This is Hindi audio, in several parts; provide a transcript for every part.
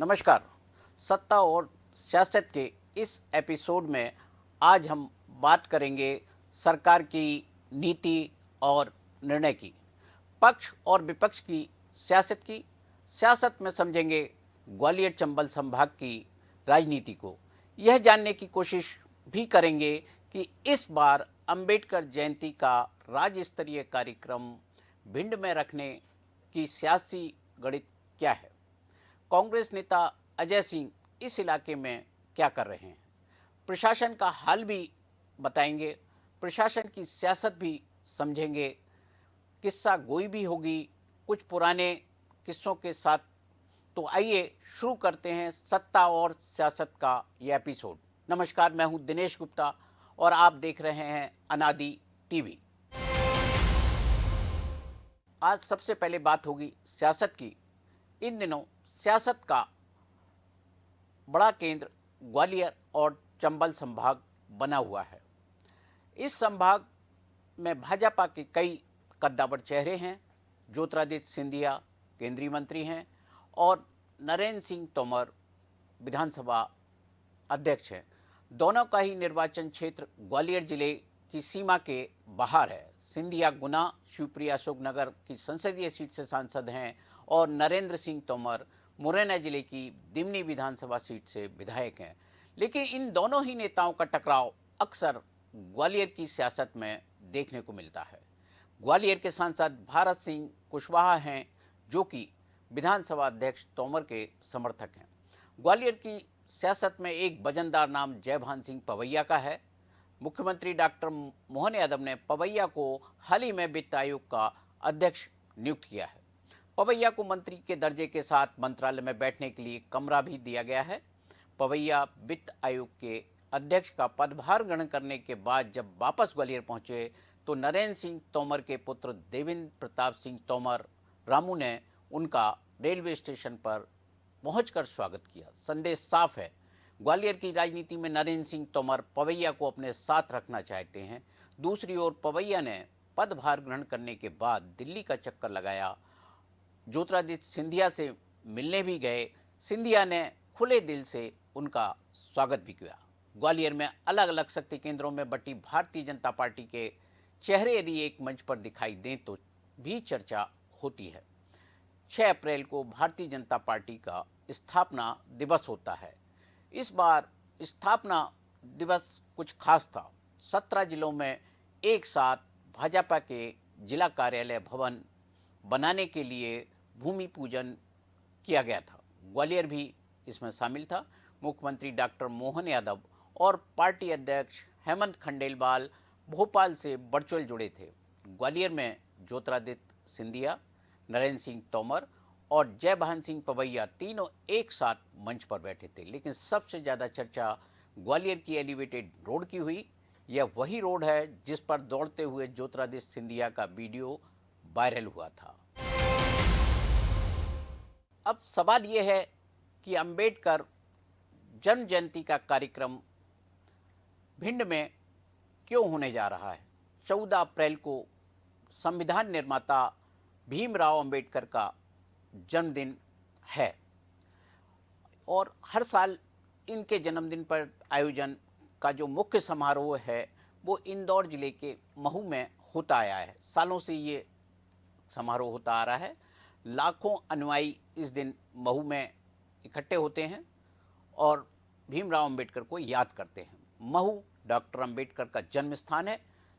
नमस्कार। सत्ता और सियासत के इस एपिसोड में आज हम बात करेंगे सरकार की नीति और निर्णय की, पक्ष और विपक्ष की सियासत में समझेंगे ग्वालियर चंबल संभाग की राजनीति को। यह जानने की कोशिश भी करेंगे कि इस बार अंबेडकर जयंती का राज्य स्तरीय कार्यक्रम भिंड में रखने की सियासी गणित क्या है। कांग्रेस नेता अजय सिंह इस इलाके में क्या कर रहे हैं, प्रशासन का हाल भी बताएंगे, प्रशासन की सियासत भी समझेंगे, किस्सा गोई भी होगी कुछ पुराने किस्सों के साथ। तो आइए शुरू करते हैं सत्ता और सियासत का यह एपिसोड। नमस्कार, मैं हूं दिनेश गुप्ता और आप देख रहे हैं अनादि टीवी। आज सबसे पहले बात होगी सियासत की। इन दिनों सियासत का बड़ा केंद्र ग्वालियर और चंबल संभाग बना हुआ है। इस संभाग में भाजपा के कई कद्दावर चेहरे हैं। ज्योतिरादित्य सिंधिया केंद्रीय मंत्री हैं और नरेंद्र सिंह तोमर विधानसभा अध्यक्ष हैं। दोनों का ही निर्वाचन क्षेत्र ग्वालियर जिले की सीमा के बाहर है। सिंधिया गुना, शिवप्रिया अशोकनगर की संसदीय सीट से सांसद हैं और नरेंद्र सिंह तोमर मुरैना जिले की दिमनी विधानसभा सीट से विधायक हैं। लेकिन इन दोनों ही नेताओं का टकराव अक्सर ग्वालियर की सियासत में देखने को मिलता है। ग्वालियर के सांसद भारत सिंह कुशवाहा हैं जो कि विधानसभा अध्यक्ष तोमर के समर्थक हैं। ग्वालियर की सियासत में एक वजनदार नाम जयभान सिंह पवैया का है। मुख्यमंत्री डॉक्टर मोहन यादव ने पवैया को हाल ही में वित्त आयोग का अध्यक्ष नियुक्त किया है। पवैया को मंत्री के दर्जे के साथ मंत्रालय में बैठने के लिए कमरा भी दिया गया है। पवैया वित्त आयोग के अध्यक्ष का पदभार ग्रहण करने के बाद जब वापस ग्वालियर पहुंचे तो नरेंद्र सिंह तोमर के पुत्र देवेंद्र प्रताप सिंह तोमर रामू ने उनका रेलवे स्टेशन पर पहुंचकर स्वागत किया। संदेश साफ है, ग्वालियर की राजनीति में नरेंद्र सिंह तोमर पवैया को अपने साथ रखना चाहते हैं। दूसरी ओर पवैया ने पदभार ग्रहण करने के बाद दिल्ली का चक्कर लगाया, ज्योतिरादित्य सिंधिया से मिलने भी गए। सिंधिया ने खुले दिल से उनका स्वागत भी किया। ग्वालियर में अलग अलग शक्ति केंद्रों में बटी भारतीय जनता पार्टी के चेहरे यदि एक मंच पर दिखाई दें तो भी चर्चा होती है। 6 अप्रैल को भारतीय जनता पार्टी का स्थापना दिवस होता है। इस बार स्थापना दिवस कुछ खास था। 17 जिलों में एक साथ भाजपा के जिला कार्यालय भवन बनाने के लिए भूमि पूजन किया गया था। ग्वालियर भी इसमें शामिल था। मुख्यमंत्री डॉक्टर मोहन यादव और पार्टी अध्यक्ष हेमंत खंडेलवाल भोपाल से वर्चुअल जुड़े थे। ग्वालियर में ज्योतिरादित्य सिंधिया, नरेंद्र सिंह तोमर और जयभान सिंह पवैया तीनों एक साथ मंच पर बैठे थे। लेकिन सबसे ज़्यादा चर्चा ग्वालियर की एलिवेटेड रोड की हुई। यह वही रोड है जिस पर दौड़ते हुए ज्योतिरादित्य सिंधिया का वीडियो वायरल हुआ था। अब सवाल यह है कि अंबेडकर जन्म जयंती का कार्यक्रम भिंड में क्यों होने जा रहा है। 14 अप्रैल को संविधान निर्माता भीमराव अंबेडकर का जन्मदिन है और हर साल इनके जन्मदिन पर आयोजन का जो मुख्य समारोह है वो इंदौर जिले के महू में होता आया है। सालों से ये समारोह होता आ रहा है। लाखों अनुयायी इस दिन महू में इकट्ठे होते हैं और भीमराव अंबेडकर को याद करते हैं। महू डॉक्टर अंबेडकर का जन्म स्थान है।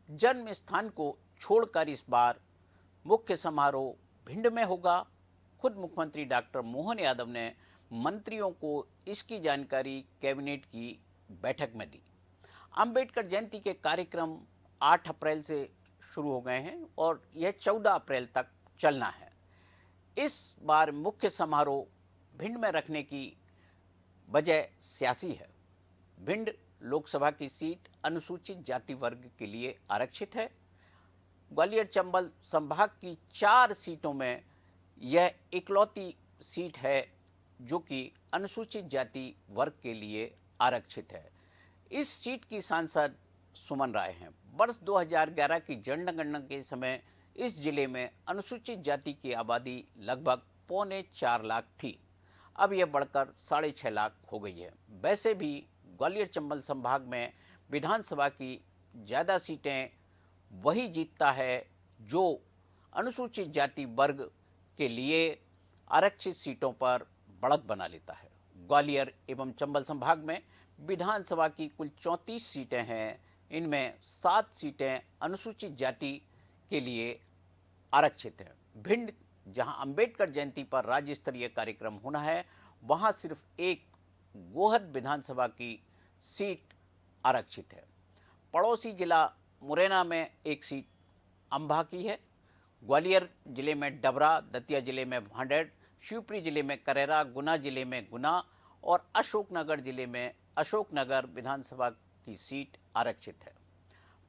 जन्म स्थान को छोड़कर इस बार मुख्य समारोह भिंड में होगा। खुद मुख्यमंत्री डॉक्टर मोहन यादव ने मंत्रियों को इसकी जानकारी कैबिनेट की बैठक में दी। अंबेडकर जयंती के कार्यक्रम 8 अप्रैल से शुरू हो गए हैं और यह 14 अप्रैल तक चलना है। इस बार मुख्य समारोह भिंड में रखने की वजह सियासी है। भिंड लोकसभा की सीट अनुसूचित जाति वर्ग के लिए आरक्षित है। ग्वालियर चंबल संभाग की 4 सीटों में यह इकलौती सीट है जो कि अनुसूचित जाति वर्ग के लिए आरक्षित है। इस सीट की सांसद सुमन राय हैं। वर्ष 2011 की जनगणना के समय इस जिले में अनुसूचित जाति की आबादी लगभग 4.25 लाख थी। अब यह बढ़कर 6.5 लाख हो गई है। वैसे भी ग्वालियर चंबल संभाग में विधानसभा की ज़्यादा सीटें वही जीतता है जो अनुसूचित जाति वर्ग के लिए आरक्षित सीटों पर बढ़त बना लेता है। ग्वालियर एवं चंबल संभाग में विधानसभा की कुल 34 सीटें हैं। इनमें 7 सीटें अनुसूचित जाति के लिए आरक्षित हैं। भिंड, जहां अंबेडकर जयंती पर राज्य स्तरीय कार्यक्रम होना है, वहां सिर्फ एक गोहद विधानसभा की सीट आरक्षित है। पड़ोसी जिला मुरैना में एक सीट अंबा की है। ग्वालियर जिले में डबरा, दतिया जिले में भांडेर, शिवपुरी जिले में करेरा, गुना जिले में गुना और अशोकनगर जिले में अशोकनगर विधानसभा की सीट आरक्षित है।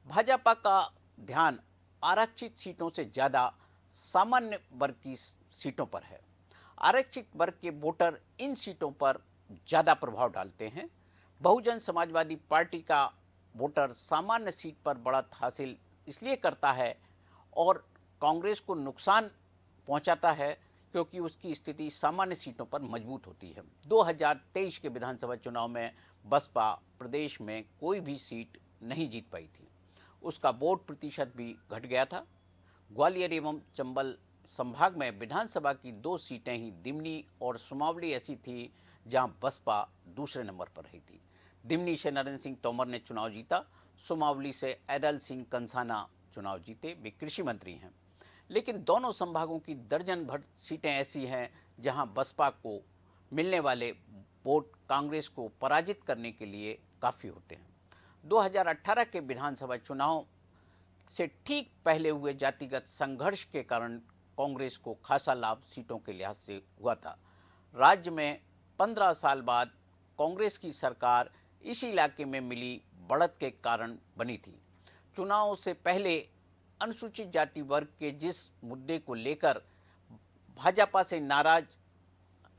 भाजपा का ध्यान आरक्षित सीटों से ज़्यादा सामान्य वर्ग की सीटों पर है। आरक्षित वर्ग के वोटर इन सीटों पर ज़्यादा प्रभाव डालते हैं। बहुजन समाजवादी पार्टी का वोटर सामान्य सीट पर बढ़त हासिल इसलिए करता है और कांग्रेस को नुकसान पहुंचाता है क्योंकि उसकी स्थिति सामान्य सीटों पर मजबूत होती है। 2023 के विधानसभा चुनाव में बसपा प्रदेश में कोई भी सीट नहीं जीत पाई थी। उसका वोट प्रतिशत भी घट गया था। ग्वालियर एवं चंबल संभाग में विधानसभा की 2 सीटें ही दिमनी और सुमावली ऐसी थी जहां बसपा दूसरे नंबर पर रही थी। दिमनी से नरेंद्र सिंह तोमर ने चुनाव जीता। सुमावली से ऐदल सिंह कंसाना चुनाव जीते। वे कृषि मंत्री हैं। लेकिन दोनों संभागों की दर्जन भर सीटें ऐसी हैं जहां बसपा को मिलने वाले वोट कांग्रेस को पराजित करने के लिए काफ़ी होते हैं। 2018 के विधानसभा चुनाव से ठीक पहले हुए जातिगत संघर्ष के कारण कांग्रेस को खासा लाभ सीटों के लिहाज से हुआ था। राज्य में 15 साल बाद कांग्रेस की सरकार इसी इलाके में मिली बढ़त के कारण बनी थी। चुनाव से पहले अनुसूचित जाति वर्ग के जिस मुद्दे को लेकर भाजपा से नाराज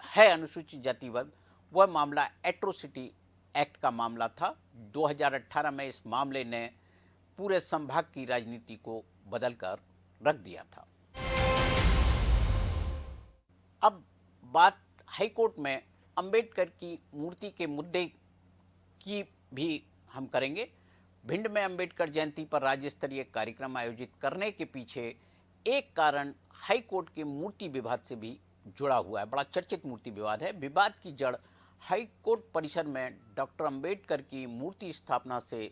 है अनुसूचित जाति वर्ग, वह मामला एट्रोसिटी एक्ट का मामला था। 2018 में इस मामले ने पूरे संभाग की राजनीति को बदलकर रख दिया था। अब बात हाईकोर्ट में अंबेडकर की मूर्ति के मुद्दे की भी हम करेंगे। भिंड में अंबेडकर जयंती पर राज्य स्तरीय कार्यक्रम आयोजित करने के पीछे एक कारण हाईकोर्ट के मूर्ति विवाद से भी जुड़ा हुआ है। बड़ा चर्चित मूर्ति विवाद है। विवाद की जड़ हाईकोर्ट परिसर में डॉक्टर अंबेडकर की मूर्ति स्थापना से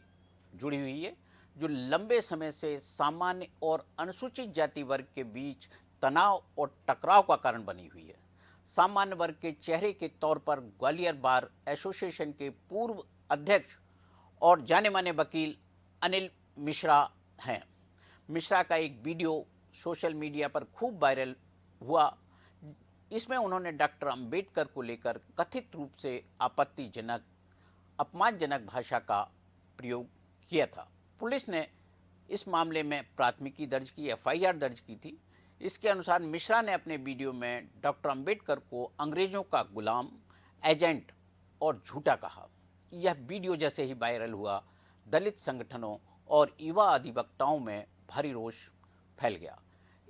जुड़ी हुई है, जो लंबे समय से सामान्य और अनुसूचित जाति वर्ग के बीच तनाव और टकराव का कारण बनी हुई है। सामान्य वर्ग के चेहरे के तौर पर ग्वालियर बार एसोसिएशन के पूर्व अध्यक्ष और जाने माने वकील अनिल मिश्रा हैं। मिश्रा का एक वीडियो सोशल मीडिया पर खूब वायरल हुआ। इसमें उन्होंने डॉक्टर अंबेडकर को लेकर कथित रूप से आपत्तिजनक, अपमानजनक भाषा का प्रयोग किया था। पुलिस ने इस मामले में प्राथमिकी दर्ज की, एफआईआर दर्ज की थी। इसके अनुसार मिश्रा ने अपने वीडियो में डॉक्टर अंबेडकर को अंग्रेजों का गुलाम, एजेंट और झूठा कहा। यह वीडियो जैसे ही वायरल हुआ, दलित संगठनों और युवा अधिवक्ताओं में भारी रोष फैल गया।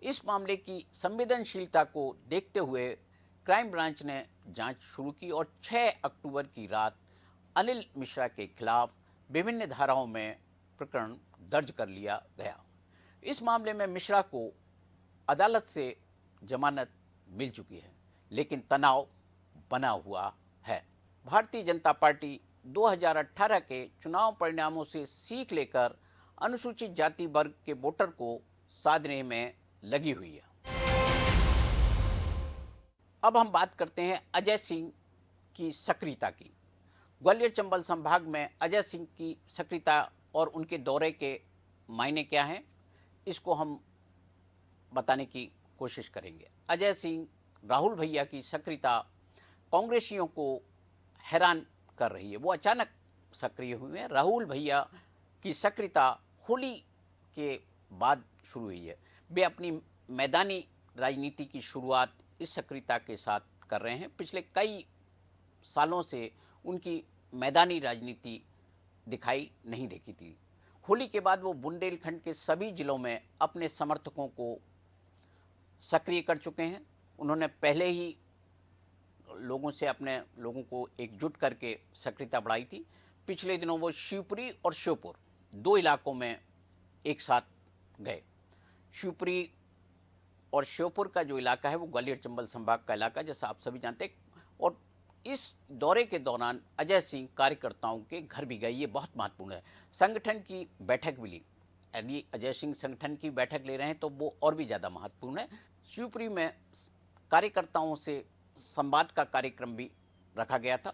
इस मामले की संवेदनशीलता को देखते हुए क्राइम ब्रांच ने जांच शुरू की और 6 अक्टूबर की रात अनिल मिश्रा के खिलाफ विभिन्न धाराओं में प्रकरण दर्ज कर लिया गया। इस मामले में मिश्रा को अदालत से जमानत मिल चुकी है, लेकिन तनाव बना हुआ है। भारतीय जनता पार्टी 2018 के चुनाव परिणामों से सीख लेकर अनुसूचित जाति वर्ग के वोटर को साधने में लगी हुई है। अब हम बात करते हैं अजय सिंह की सक्रियता की। ग्वालियर चंबल संभाग में अजय सिंह की सक्रियता और उनके दौरे के मायने क्या हैं, इसको हम बताने की कोशिश करेंगे। अजय सिंह, राहुल भैया की सक्रियता कांग्रेसियों को हैरान कर रही है। वो अचानक सक्रिय हुए हैं। राहुल भैया की सक्रियता होली के बाद शुरू हुई है। वे अपनी मैदानी राजनीति की शुरुआत इस सक्रियता के साथ कर रहे हैं। पिछले कई सालों से उनकी मैदानी राजनीति दिखाई नहीं देती थी। होली के बाद वो बुंदेलखंड के सभी जिलों में अपने समर्थकों को सक्रिय कर चुके हैं। उन्होंने पहले ही लोगों से अपने लोगों को एकजुट करके सक्रियता बढ़ाई थी। पिछले दिनों वो शिवपुरी और श्योपुर 2 इलाकों में एक साथ गए। शिवपुरी और श्योपुर का जो इलाका है वो ग्वालियर चंबल संभाग का इलाका, जैसा आप सभी जानते हैं। और इस दौरे के दौरान अजय सिंह कार्यकर्ताओं के घर भी गए, ये बहुत महत्वपूर्ण है। संगठन की बैठक भी ली। यदि अजय सिंह संगठन की बैठक ले रहे हैं तो वो और भी ज़्यादा महत्वपूर्ण है। शिवपुरी में कार्यकर्ताओं से संवाद का कार्यक्रम भी रखा गया था।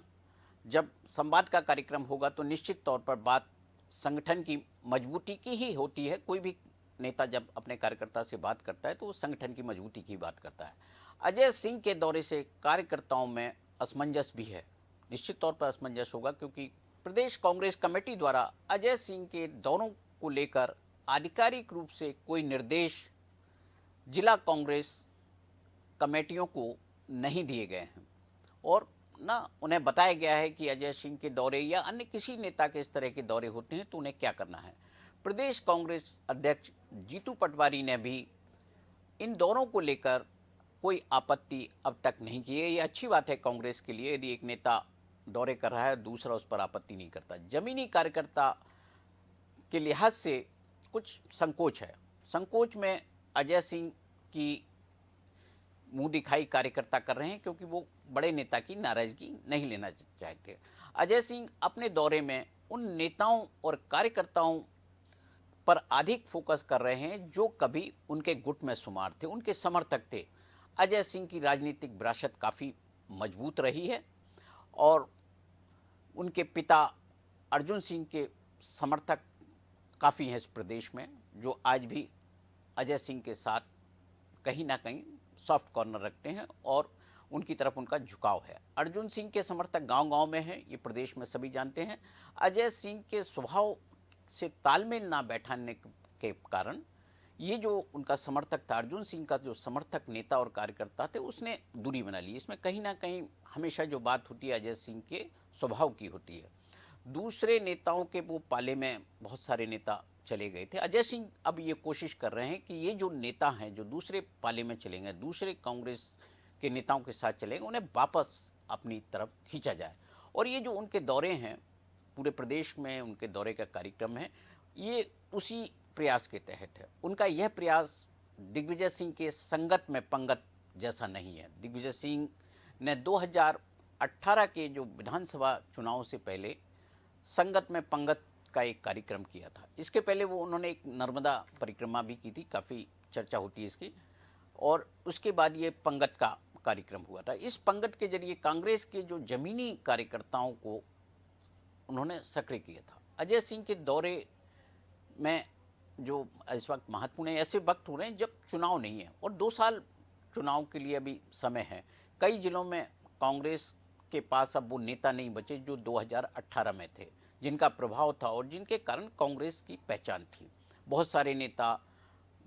जब संवाद का कार्यक्रम होगा तो निश्चित तौर पर बात संगठन की मजबूती की ही होती है। कोई भी नेता जब अपने कार्यकर्ता से बात करता है तो वो संगठन की मजबूती की बात करता है। अजय सिंह के दौरे से कार्यकर्ताओं में असमंजस भी है, निश्चित तौर पर असमंजस होगा, क्योंकि प्रदेश कांग्रेस कमेटी द्वारा अजय सिंह के दौरों को लेकर आधिकारिक रूप से कोई निर्देश जिला कांग्रेस कमेटियों को नहीं दिए गए हैं और ना उन्हें बताया गया है कि अजय सिंह के दौरे या अन्य किसी नेता के इस तरह के दौरे होते हैं तो उन्हें क्या करना है। प्रदेश कांग्रेस अध्यक्ष जीतू पटवारी ने भी इन दौरों को लेकर कोई आपत्ति अब तक नहीं की है। ये अच्छी बात है कांग्रेस के लिए, यदि एक नेता दौरे कर रहा है दूसरा उस पर आपत्ति नहीं करता। जमीनी कार्यकर्ता के लिहाज से कुछ संकोच है। संकोच में अजय सिंह की मुंह दिखाई कार्यकर्ता कर रहे हैं, क्योंकि वो बड़े नेता की नाराजगी नहीं लेना चाहते। अजय सिंह अपने दौरे में उन नेताओं और कार्यकर्ताओं पर अधिक फोकस कर रहे हैं जो कभी उनके गुट में शुमार थे, उनके समर्थक थे। अजय सिंह की राजनीतिक विरासत काफ़ी मजबूत रही है और उनके पिता अर्जुन सिंह के समर्थक काफ़ी हैं इस प्रदेश में, जो आज भी अजय सिंह के साथ कहीं ना कहीं सॉफ्ट कॉर्नर रखते हैं और उनकी तरफ उनका झुकाव है। अर्जुन सिंह के समर्थक गांव-गांव में हैं, ये प्रदेश में सभी जानते हैं। अजय सिंह के स्वभाव से तालमेल ना बैठाने के कारण ये जो उनका समर्थक था, अर्जुन सिंह का जो समर्थक नेता और कार्यकर्ता थे, उसने दूरी बना ली। इसमें कहीं ना कहीं हमेशा जो बात होती है अजय सिंह के स्वभाव की होती है। दूसरे नेताओं के वो पाले में बहुत सारे नेता चले गए थे। अजय सिंह अब ये कोशिश कर रहे हैं कि ये जो नेता हैं जो दूसरे पाले में चलेंगे, दूसरे कांग्रेस के नेताओं के साथ चलेंगे, उन्हें वापस अपनी तरफ खींचा जाए। और ये जो उनके दौरे हैं, पूरे प्रदेश में उनके दौरे का कार्यक्रम है, ये उसी प्रयास के तहत है। उनका यह प्रयास दिग्विजय सिंह के संगत में पंगत जैसा नहीं है। दिग्विजय सिंह ने 2018 के जो विधानसभा चुनाव से पहले संगत में पंगत का एक कार्यक्रम किया था। इसके पहले वो उन्होंने एक नर्मदा परिक्रमा भी की थी, काफ़ी चर्चा होती है इसकी, और उसके बाद ये पंगत का कार्यक्रम हुआ था। इस पंगत के जरिए कांग्रेस के जो जमीनी कार्यकर्ताओं को उन्होंने सक्रिय किया था। अजय सिंह के दौरे में जो इस वक्त महत्वपूर्ण है, ऐसे वक्त हो रहे हैं जब चुनाव नहीं है और 2 साल चुनाव के लिए अभी समय है। कई जिलों में कांग्रेस के पास अब वो नेता नहीं बचे जो 2018 में थे, जिनका प्रभाव था और जिनके कारण कांग्रेस की पहचान थी। बहुत सारे नेता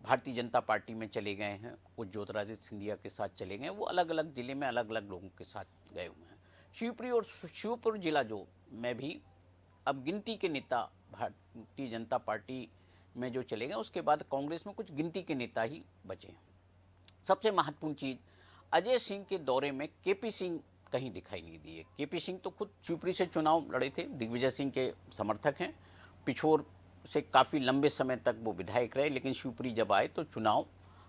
भारतीय जनता पार्टी में चले गए हैं, कुछ ज्योतिरादित्य सिंधिया के साथ चले गए, वो अलग अलग ज़िले में अलग अलग लोगों के साथ गए हुए हैं। शिवपुरी और शिवपुर जिला जो में भी अब गिनती के नेता भारतीय जनता पार्टी में जो चले गए, उसके बाद कांग्रेस में कुछ गिनती के नेता ही बचे हैं। सबसे महत्वपूर्ण चीज़, अजय सिंह के दौरे में केपी सिंह कहीं दिखाई नहीं दिए। केपी सिंह तो खुद शिवपुरी से चुनाव लड़े थे, दिग्विजय सिंह के समर्थक हैं, पिछोर से काफ़ी लंबे समय तक वो विधायक रहे, लेकिन शिवपुरी जब आए तो चुनाव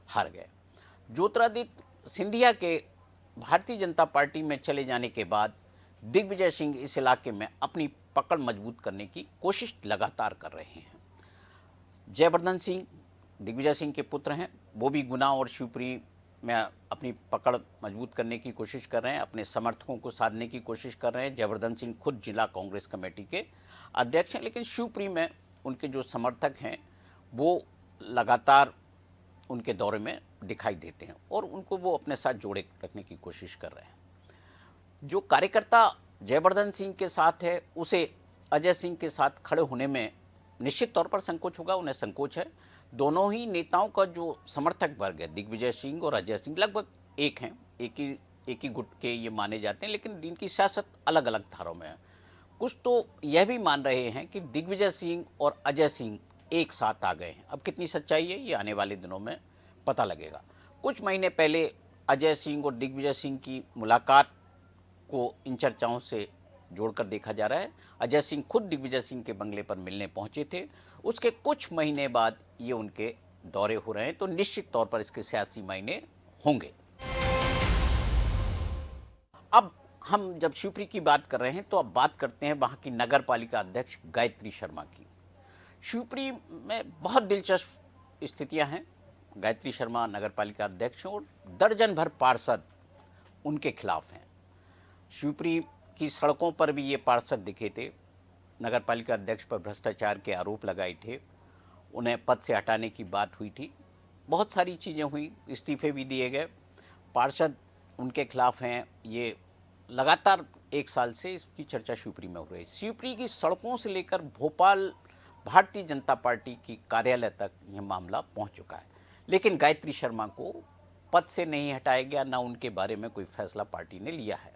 हार गए। ज्योतिरादित्य सिंधिया के भारतीय जनता पार्टी में चले जाने के बाद दिग्विजय सिंह इस इलाके में अपनी पकड़ मजबूत करने की कोशिश लगातार कर रहे हैं। जयवर्धन सिंह दिग्विजय सिंह के पुत्र हैं, वो भी गुना और शिवपुरी में अपनी पकड़ मजबूत करने की कोशिश कर रहे हैं, अपने समर्थकों को साधने की कोशिश कर रहे हैं। जयवर्धन सिंह खुद जिला कांग्रेस कमेटी के अध्यक्ष हैं, लेकिन शिवपुरी में उनके जो समर्थक हैं वो लगातार उनके दौरे में दिखाई देते हैं और उनको वो अपने साथ जोड़े रखने की कोशिश कर रहे हैं। जो कार्यकर्ता जयवर्धन सिंह के साथ है, उसे अजय सिंह के साथ खड़े होने में निश्चित तौर पर संकोच होगा, उन्हें संकोच है। दोनों ही नेताओं का जो समर्थक वर्ग है, दिग्विजय सिंह और अजय सिंह, लगभग एक हैं, एक ही गुट के ये माने जाते हैं, लेकिन इनकी सियासत अलग अलग धारों में है। कुछ तो यह भी मान रहे हैं कि दिग्विजय सिंह और अजय सिंह एक साथ आ गए हैं। अब कितनी सच्चाई है ये आने वाले दिनों में पता लगेगा। कुछ महीने पहले अजय सिंह और दिग्विजय सिंह की मुलाकात को इन चर्चाओं से जोड़कर देखा जा रहा है। अजय सिंह खुद दिग्विजय सिंह के बंगले पर मिलने पहुंचे थे। उसके कुछ महीने बाद ये उनके दौरे हो रहे हैं, तो निश्चित तौर पर इसके सियासी मायने होंगे। अब हम जब शिवपुरी की बात कर रहे हैं तो अब बात करते हैं वहाँ की नगर पालिका अध्यक्ष गायत्री शर्मा की। शिवपुरी में बहुत दिलचस्प स्थितियां हैं। गायत्री शर्मा नगर पालिका अध्यक्ष हैं और दर्जन भर पार्षद उनके खिलाफ हैं। शिवपुरी की सड़कों पर भी ये पार्षद दिखे थे, नगर पालिका अध्यक्ष पर भ्रष्टाचार के आरोप लगाए थे, उन्हें पद से हटाने की बात हुई थी, बहुत सारी चीज़ें हुई, इस्तीफे भी दिए गए। पार्षद उनके खिलाफ हैं। ये लगातार 1 साल से इसकी चर्चा शिवपुरी में हो रही है। शिवपुरी की सड़कों से लेकर भोपाल भारतीय जनता पार्टी की कार्यालय तक यह मामला पहुंच चुका है, लेकिन गायत्री शर्मा को पद से नहीं हटाया गया, ना उनके बारे में कोई फैसला पार्टी ने लिया है।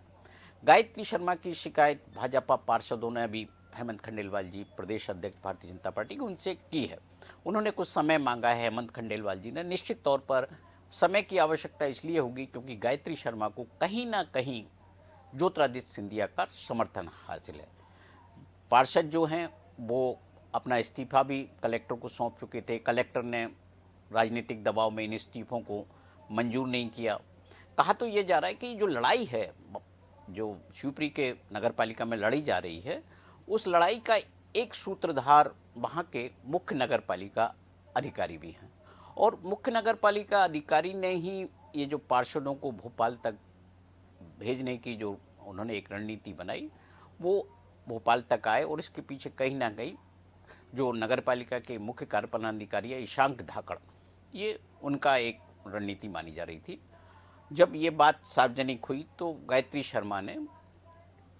गायत्री शर्मा की शिकायत भाजपा पार्षदों ने अभी हेमंत खंडेलवाल जी प्रदेश अध्यक्ष भारतीय जनता पार्टी की उनसे की है। उन्होंने कुछ समय मांगा है हेमंत खंडेलवाल जी ने। निश्चित तौर पर समय की आवश्यकता इसलिए होगी क्योंकि गायत्री शर्मा को कहीं ना कहीं ज्योतिरादित्य सिंधिया का समर्थन हासिल है। पार्षद जो हैं वो अपना इस्तीफा भी कलेक्टर को सौंप चुके थे। कलेक्टर ने राजनीतिक दबाव में इन इस्तीफों को मंजूर नहीं किया। कहा तो ये जा रहा है कि जो लड़ाई है, जो शिवपुरी के नगर पालिका में लड़ी जा रही है, उस लड़ाई का एक सूत्रधार वहाँ के मुख्य नगर पालिका अधिकारी भी हैं, और मुख्य नगर पालिका अधिकारी ने ही ये जो पार्षदों को भोपाल तक भेजने की जो उन्होंने एक रणनीति बनाई, वो भोपाल तक आए। और इसके पीछे कहीं ना कहीं जो नगर पालिका के मुख्य कार्यपालन अधिकारी है ईशांक धाकड़, ये उनका एक रणनीति मानी जा रही थी। जब ये बात सार्वजनिक हुई तो गायत्री शर्मा ने,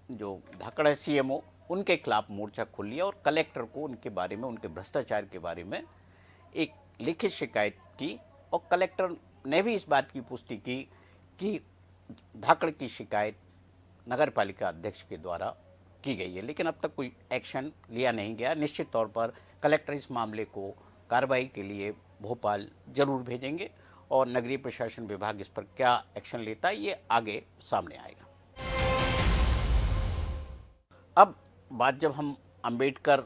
जो धाकड़ है सीएमओ, उनके खिलाफ मोर्चा खोल लिया और कलेक्टर को उनके बारे में, उनके भ्रष्टाचार के बारे में एक लिखित शिकायत की। और कलेक्टर ने भी इस बात की पुष्टि की कि धाकड़ की शिकायत नगर पालिका अध्यक्ष के द्वारा की गई है, लेकिन अब तक कोई एक्शन लिया नहीं गया। निश्चित तौर पर कलेक्टर इस मामले को कार्रवाई के लिए भोपाल जरूर भेजेंगे और नगरीय प्रशासन विभाग इस पर क्या एक्शन लेता है ये आगे सामने आएगा। अब बात जब हम अंबेडकर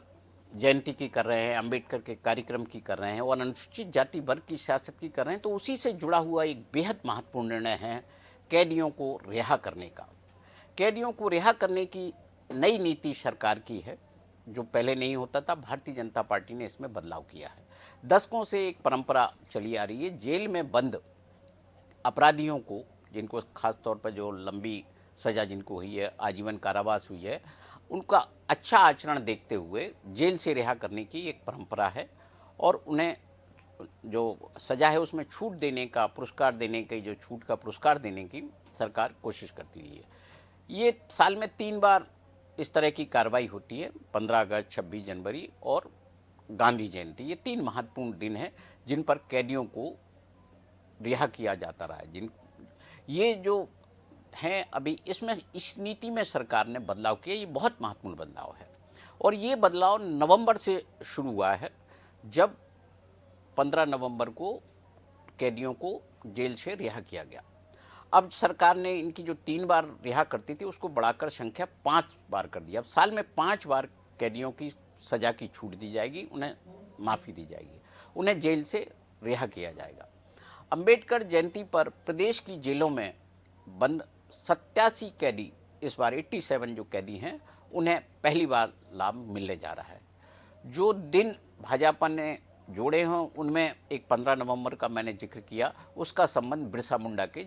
जयंती की कर रहे हैं, अंबेडकर के कार्यक्रम की कर रहे हैं और अनुसूचित जाति वर्ग की सियासत की कर रहे हैं, तो उसी से जुड़ा हुआ एक बेहद महत्वपूर्ण निर्णय है कैदियों को रिहा करने का। कैदियों को रिहा करने की नई नीति सरकार की है, जो पहले नहीं होता था। भारतीय जनता पार्टी ने इसमें बदलाव किया है। दशकों से एक परंपरा चली आ रही है, जेल में बंद अपराधियों को, जिनको खास तौर पर जो लंबी सज़ा जिनको हुई है, आजीवन कारावास हुई है, उनका अच्छा आचरण देखते हुए जेल से रिहा करने की एक परंपरा है और उन्हें जो सज़ा है उसमें छूट देने का, पुरस्कार देने की, जो छूट का पुरस्कार देने की सरकार कोशिश करती रही है। ये साल में 3 बार इस तरह की कार्रवाई होती है, 15 अगस्त, 26 जनवरी और गांधी जयंती। ये 3 महत्वपूर्ण दिन हैं जिन पर कैदियों को रिहा किया जाता रहा है। ये जो हैं अभी इसमें, इस नीति में सरकार ने बदलाव किया। ये बहुत महत्वपूर्ण बदलाव है और ये बदलाव नवंबर से शुरू हुआ है, जब 15 नवंबर को कैदियों को जेल से रिहा किया गया। अब सरकार ने इनकी जो 3 बार रिहा करती थी उसको बढ़ाकर संख्या 5 बार कर दिया। अब साल में 5 बार कैदियों की सज़ा की छूट दी जाएगी, उन्हें माफ़ी दी जाएगी, उन्हें जेल से रिहा किया जाएगा। अंबेडकर जयंती पर प्रदेश की जेलों में बंद 87 कैदी, इस बार 87 जो कैदी हैं, उन्हें पहली बार लाभ मिलने जा रहा है। जो दिन भाजपा ने जोड़े हों उनमें एक 15 नवंबर का मैंने जिक्र किया, उसका संबंध बिरसा मुंडा के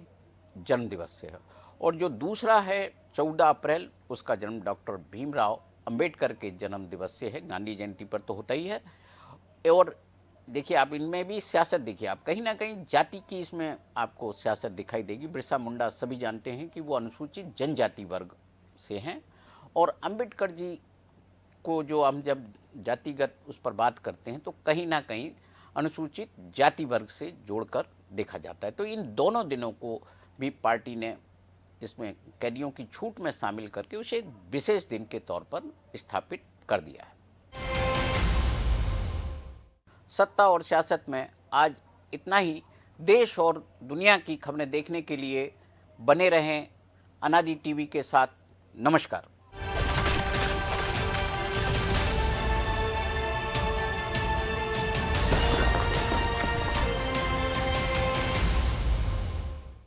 जन्म दिवस से है, और जो दूसरा है 14 अप्रैल, उसका जन्म डॉक्टर भीमराव अंबेडकर के जन्म दिवस से है। गांधी जयंती पर तो होता ही है। और देखिए आप इनमें भी सियासत देखिए, आप कहीं ना कहीं जाति की इसमें आपको सियासत दिखाई देगी। बिरसा मुंडा सभी जानते हैं कि वो अनुसूचित जनजाति वर्ग से हैं, और अंबेडकर जी को जो हम जब जातिगत उस पर बात करते हैं तो कहीं ना कहीं अनुसूचित जाति वर्ग से जोड़कर देखा जाता है। तो इन दोनों दिनों को भी पार्टी ने इसमें कैदियों की छूट में शामिल करके उसे एक विशेष दिन के तौर पर स्थापित कर दिया है। सत्ता और सियासत में आज इतना ही। देश और दुनिया की खबरें देखने के लिए बने रहें अनादि टीवी के साथ नमस्कार।